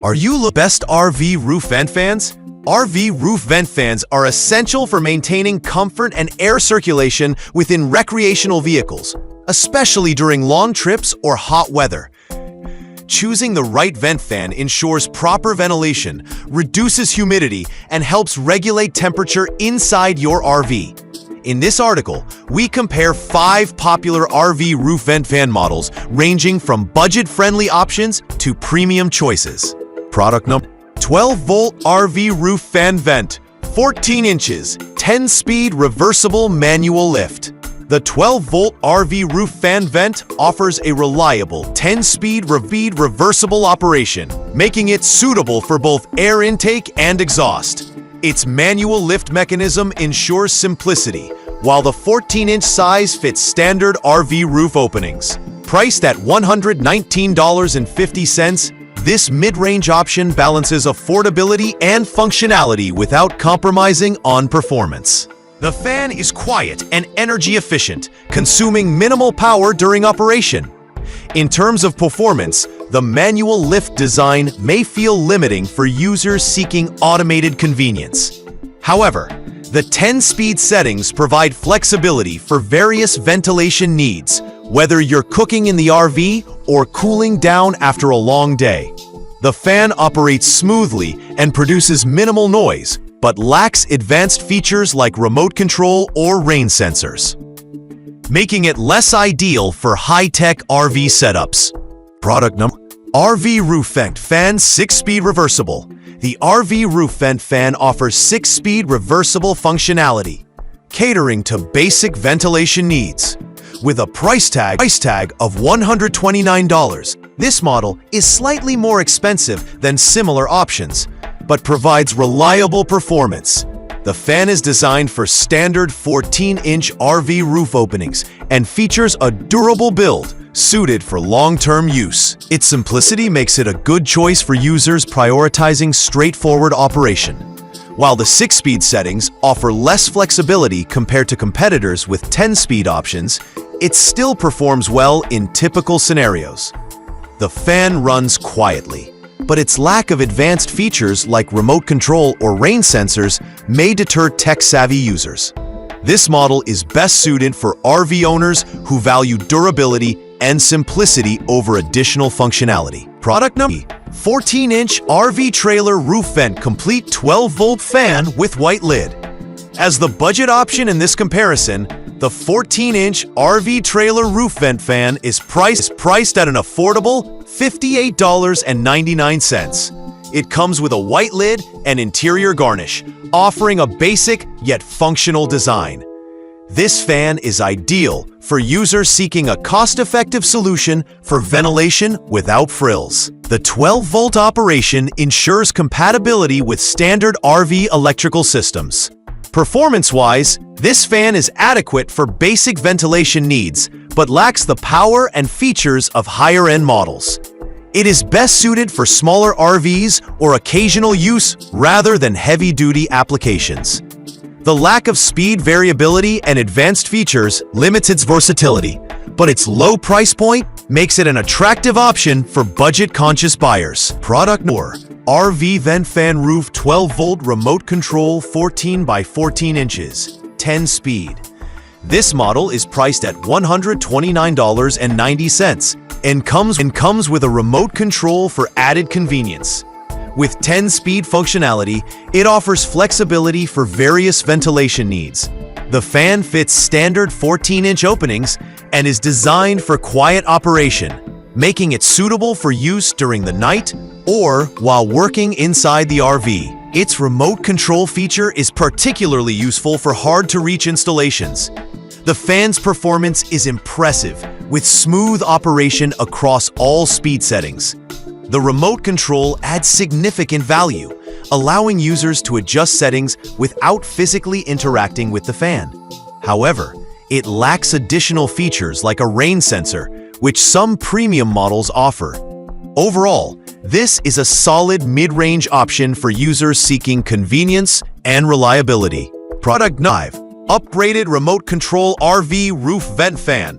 Are you the best RV roof vent fans? RV roof vent fans are essential for maintaining comfort and air circulation within recreational vehicles, especially during long trips or hot weather. Choosing the right vent fan ensures proper ventilation, reduces humidity, and helps regulate temperature inside your RV. In this article, we compare 5 popular RV roof vent fan models ranging from budget-friendly options to premium choices. Product number: 12-volt RV roof fan vent, 14 inches, 10-speed reversible manual lift. The 12-volt RV roof fan vent offers a reliable 10-speed reversible operation, making it suitable for both air intake and exhaust. Its manual lift mechanism ensures simplicity, while the 14-inch size fits standard RV roof openings. Priced at $119.50, this mid-range option balances affordability and functionality without compromising on performance. The fan is quiet and energy efficient, consuming minimal power during operation. In terms of performance, the manual lift design may feel limiting for users seeking automated convenience. However, the 10-speed settings provide flexibility for various ventilation needs, whether you're cooking in the RV or cooling down after a long day. The fan operates smoothly and produces minimal noise, but lacks advanced features like remote control or rain sensors, making it less ideal for high-tech RV setups. Product number: RV Roof Vent Fan 6-Speed Reversible. The RV Roof Vent Fan offers 6-speed reversible functionality, catering to basic ventilation needs. With a price tag of $129, this model is slightly more expensive than similar options, but provides reliable performance. The fan is designed for standard 14-inch RV roof openings and features a durable build suited for long-term use. Its simplicity makes it a good choice for users prioritizing straightforward operation. While the 6-speed settings offer less flexibility compared to competitors with 10-speed options, it still performs well in typical scenarios. The fan runs quietly, but its lack of advanced features like remote control or rain sensors may deter tech-savvy users. This model is best suited for RV owners who value durability and simplicity over additional functionality. Product number: 14-inch RV trailer roof vent complete 12-volt fan with white lid. As the budget option in this comparison, the 14-inch RV trailer roof vent fan is priced at an affordable $58.99. It comes with a white lid and interior garnish, offering a basic yet functional design. This fan is ideal for users seeking a cost-effective solution for ventilation without frills. The 12-volt operation ensures compatibility with standard RV electrical systems. Performance-wise, this fan is adequate for basic ventilation needs, but lacks the power and features of higher-end models. It is best suited for smaller RVs or occasional use rather than heavy-duty applications. The lack of speed variability and advanced features limits its versatility, but its low price point makes it an attractive option for budget-conscious buyers. Product number: RV Vent Fan Roof 12-volt Remote Control 14 by 14 inches, 10-speed. This model is priced at $129.90 and comes with a remote control for added convenience. With 10-speed functionality, it offers flexibility for various ventilation needs. The fan fits standard 14-inch openings and is designed for quiet operation, making it suitable for use during the night or while working inside the RV. Its remote control feature is particularly useful for hard-to-reach installations. The fan's performance is impressive, with smooth operation across all speed settings. The remote control adds significant value, allowing users to adjust settings without physically interacting with the fan. However, it lacks additional features like a rain sensor, which some premium models offer. Overall, this is a solid mid-range option for users seeking convenience and reliability. Product 5. Upgraded Remote Control RV Roof Vent Fan.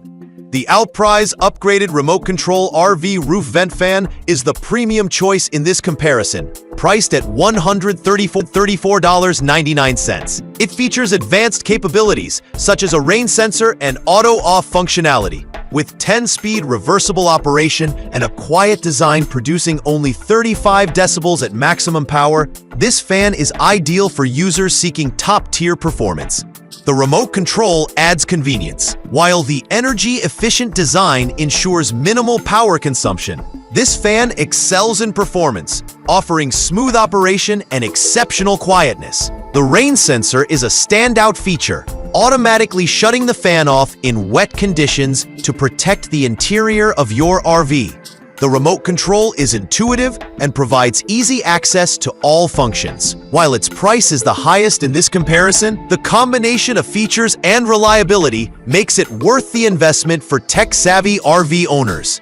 The Aliexpress upgraded remote control RV roof vent fan is the premium choice in this comparison, priced at $134.99. It features advanced capabilities such as a rain sensor and auto-off functionality, with 10-speed reversible operation and a quiet design producing only 35 decibels at maximum power. This fan is ideal for users seeking top-tier performance. The remote control adds convenience, while the energy-efficient design ensures minimal power consumption. This fan excels in performance, offering smooth operation and exceptional quietness. The rain sensor is a standout feature, automatically shutting the fan off in wet conditions to protect the interior of your RV. The remote control is intuitive and provides easy access to all functions. While its price is the highest in this comparison, the combination of features and reliability makes it worth the investment for tech-savvy RV owners.